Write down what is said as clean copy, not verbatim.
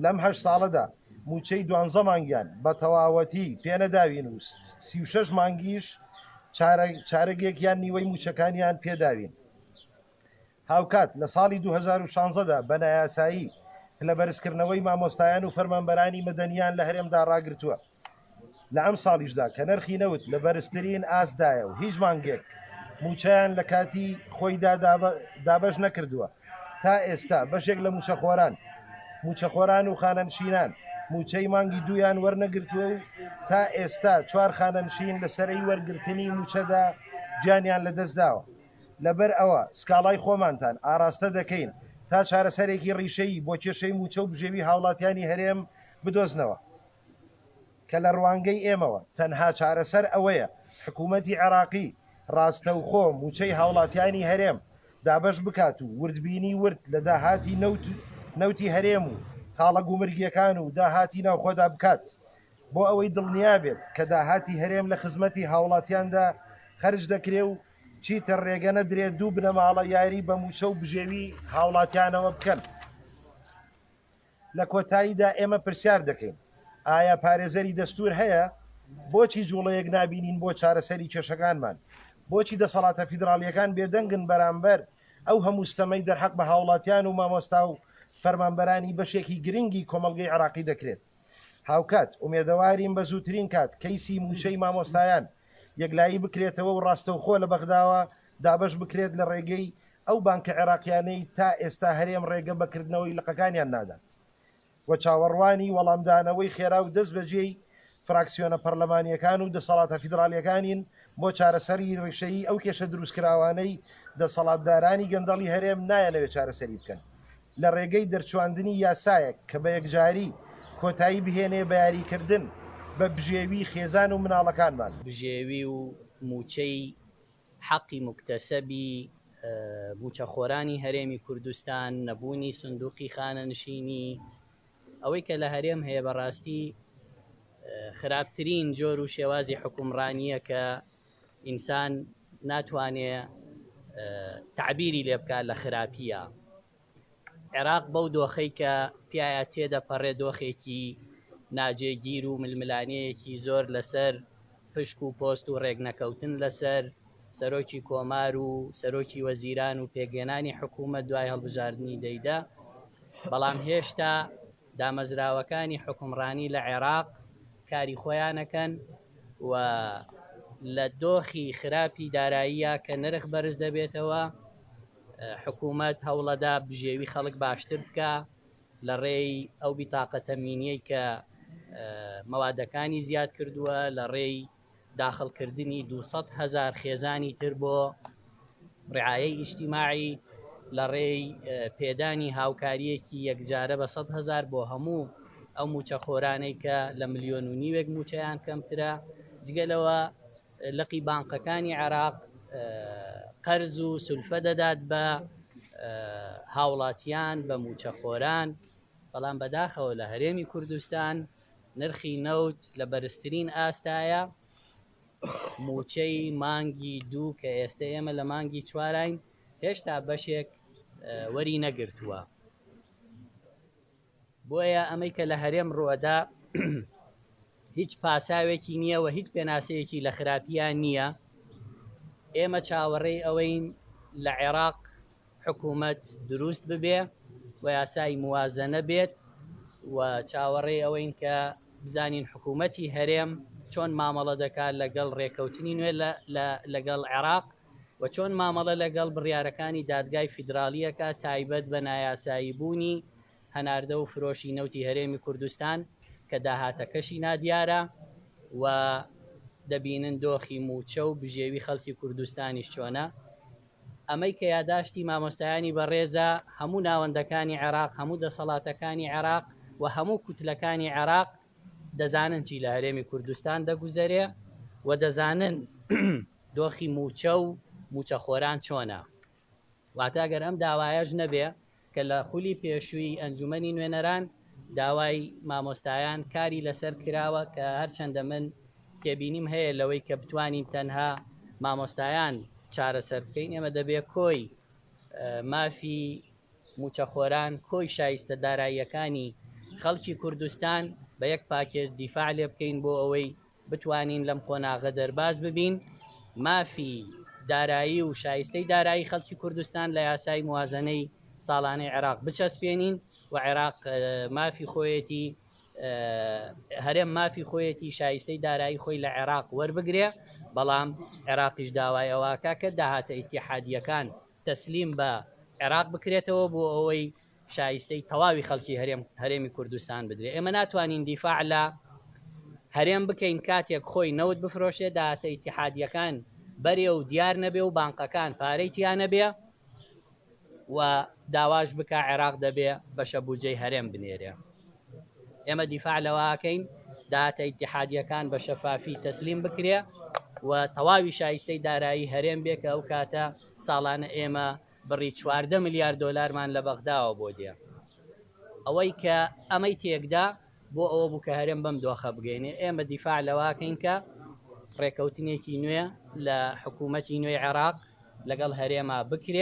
لەم 8 ساڵەدا موچەی 12 مانگیان بە تەواوەتی پێنەداوین و 36 مانگیش چارەگێکیان نیوەی موچەکانیان پێداوین. هاوکات لە ساڵی 2016دا بە نایاسایی لە بەرزکردنەوەی مامۆستایان و فەرمانبەرانی مەدەنیان لە هەرێمدا ڕاگرتووە. لە ئەم ساڵیشدا کە نرخی نەوت لە بەرزترین ئاسدایە و هیچ مانگێک موچەیان لە کاتی خۆیدا دابەش نەکردووە. تا ئێستا بەشێک لە موچەخۆران و خانەنشینان موچەی مانگی دویان وەرنەگرتووە و تا ئێستا 4 خانەنشین لەسەرەی وەرگرتنی موچەدا گیانیان لەدەستداوە. لەبەر ئەوە سکاڵای خۆمانتان ئاراستە دەکەین تا چارەسەرێکی ڕیشەی بۆ کێشەی موچە و بژێوی هاوڵاتیانی هەرێم بدۆزنەوە کە لە ڕوانگەی ئێمەوە تەنها چارەسەر ئەوەیە حکوومەتی عێراقی ڕاستەوخۆ موچەی هاوڵاتیانی هەرێم دابەش بکات و وردبینی ورد لە داهاتی نەوتی هەرێم و تاڵە گومرگیەکان و داهاتی ناوخۆدا بکات بۆ ئەوەی دڵنیا بێت کە داهاتی هەرێم لە خزمەتی هاوڵاتیاندا خەرج دەکرێ و چیتر ڕێگە نەدرێت دوو بنەماڵە یاری بە موچە و بژێوی هاوڵاتیانەوە بکەن. لە کۆتاییدا ئێمە پرسیار دەکەین ئایا پارێزەری دەستور هەیە؟ بۆچی جوڵەیەک نابینین بۆ چارەسەری کێشەکانمان؟ بۆچی دەسەڵاتە فیدراڵیەکان بێدەنگن بەرامبەر ئەو هەموو ستەمەی دەرحەق بە هاوڵاتیان و مامۆستا و فەرمانبەرانی بەشێکی گرنگی کۆمەڵگەی عێراقی دەکرێت؟ هاوکات ئومێدەوارین بە زووترین کات کەیسی موچەی مامۆستایان یەکلایی بکرێتەوە و ڕاستەوخۆ لە بەغداوە دابەش بکرێت لە ڕێگەی ئەو بانکە عێراقیانەی تا ئێستا هەرێم ڕێگە بەکردنەوەی لقەکانیان نادات و چاوەڕوانی وەڵامدانەوەی خێرا و دەست بەجێی فراکسیۆنە پەرلەمانیەکان و دەسەڵاتە فیدراڵیەکانین بۆ چارەسەری ڕیشەیی ئەو کێشە دروستکراوانەی دەسەڵاتدارانی گەندەڵی هەرێم نایەنەوێت چارەسەری بکەن لە ڕێگەی دەرچواندنی یاسایەک کە بە یەکجاری کۆتایی بهێنێ بە یاریکردن بە بژێوی خێزان و مناڵەکانمان. بژێوی و موچەی حەقی مکتەسەبی موچەخۆرانی هەرێمی کوردستان نەبوونی سندوقی خانەنشینی ئەوەی کە لە هەرێم هەیە بەڕاستی خراپترین جۆر و شێوازی حکومڕانیە کە ئینسان ناتوانێت تعبیری لێ بکات لە خراپیە. عێراق بەو دۆخەی کە پیاە تێدەپەڕێ دۆخێکی ناجێگیر و ململانەیەکی زۆر لەسەر پشک و پۆست و ڕێگنەکەوتن لەسەر سەرۆکی کۆمار و سەرۆکی وەزیران و پێگەێنانی حکوومەت دوای هەڵبژاردننی دەیدا، بەڵام هێشتا دامەزراوەکانی حکومڕانی لە عێراق کاری خۆیانەکەن و لە دۆخی خراپی داراییە کە نرخ بەرز دەبێتەوە حکوومەت هەوڵەدا بژێوی خەڵک باشتر بکە لە ڕێی ئەو بیتاقە تەمینیەی کە مەوادەکانی زیاد کردووە، لە ڕێی داخڵکردنی 200,000 خێزانی تر بۆ ڕعایەی ئیجتیماعی، لە ڕێی پێدانی هاوکاریەکی یەکجارە بە 100,000 بۆ هەموو ئەو موچەخۆرانەی کە لە 1.5 ملیۆن موچەیان کەمترە. جگەلەوە لقی بانقەکانی عێراق قەرز و سولفە دەدات بە هاوڵاتیان بە موچەخۆران، بەڵام بەداخەوە لە هەرێمی کوردستان نرخی نەوت لە بەرزترین ئاستایە. موچەی مانگی 2 کە ئێستا ئێمە لە مانگی 4 هێشتا بەشێک وەری نەگرتووە. بۆیە ئەمەی کە لە هەرێم ڕۆدا هیچ پاساوێکی نییە و هیچ پێناسەیەکی لە خراپیان نییە. ئێمە چاوەڕێی ئەوەین لە عێراق حکوومەت دروست ببێ و یاسای موازنە بێت و چاوەڕێی ئەوەین کە بزانین حکوومەتی هەرێم چۆن مامەڵە دەکات لەگەڵ ڕێکەوتنی نوێ لەگەڵ عێراق و چۆن مامەڵە لەگەڵ بڕیارەکانی دادگای فیدراڵیەکە تایبەت بە نایاسایی بوونی هەناردە و فرۆشی نەوتی هەرێمی کوردستان کە داهاتەکەشی نادیارە و دەبینن دۆخی موچە و بژێوی خەڵکی کوردستانیش چۆنە. ئەمەی کە یاداشتی مامۆستایانی بەڕێزە هەموو ناوەندەکانی عێراق، هەموو دەسەڵاتەکانی عێراق و هەموو کوتلەکانی عێراق دەزانن چی لە هەرێمی کوردستان دەگوزەرێ و دەزانن دۆخی موچە و موچەخۆران چۆنە. واتە ئەگەر ئەم داوایەش نەبێ کە لە خولی پێشووی ئەنجومەنی نوێنەران داوای مامۆستایان کاری لەسەر کراوە کە هەرچەندە من تێبینیم هەیە لەوەی کە بتوانین تەنها مامۆستایان چارەسەر بکەین، ئێمە دەبێ کۆی مافی موچەخۆران، کۆی شایستە داراییەکانی خەڵکی کوردستان بە یەک پاکێز دیفاع لێ بکەین بۆ ئەوەی بتوانین لەم قۆناغە دەرباز ببین، مافی دارایی و شایستەی دارایی خەڵکی کوردستان لە یاسای موازنەی ساڵانەی عێراق بچەسپێنین و عێراق مافی خۆیەتی هەرێم مافی خۆیەتی شایستەی دارایی خۆی لە عێراق وەربگرێ، بەڵام عێراقیش داوای ئەوواکە کە داهاتە ئیتیحادیەکان تەسلیم بە عێراق بکرێتەوە بۆ ئەوەی شایستەی تەواوی خەڵکی هەرێمی کوردستان بدرێ. ئێمە ناتوانین دیفاع لە هەرێم بکەین کاتێک خۆی نەوت بفرۆشێ، داهاتە ئیتیحادیەکان بەرێ و دیار نەبێ و بانقەکان پارەی تیا نەبێ و داواش بکە عێراق دەبێ بەشە بودجەی هەرێم بنێرێ. ئێمە دیفاع لەواکەین داهاتە ئیتیحادیەکان بە شەفافی تەسلیم بکرێ و تەواوی شایستەی دارایی هەرێم بێ کە ئەو کاتە ساڵانە ئێمە بڕی 14 ملیار دۆلارمان لە بەغداوە بۆ دێ. ئەوەی کە ئەمەی تێکدا بۆ ئەوە بوو کە هەرێم بەم دۆخە بگەینێ. ئێمە دیفاع لەواکەین کە ڕێکەوتنێکی نوێ لە حکوومەتی نوێی عێراق لەگەڵ هەرێما بکرێت.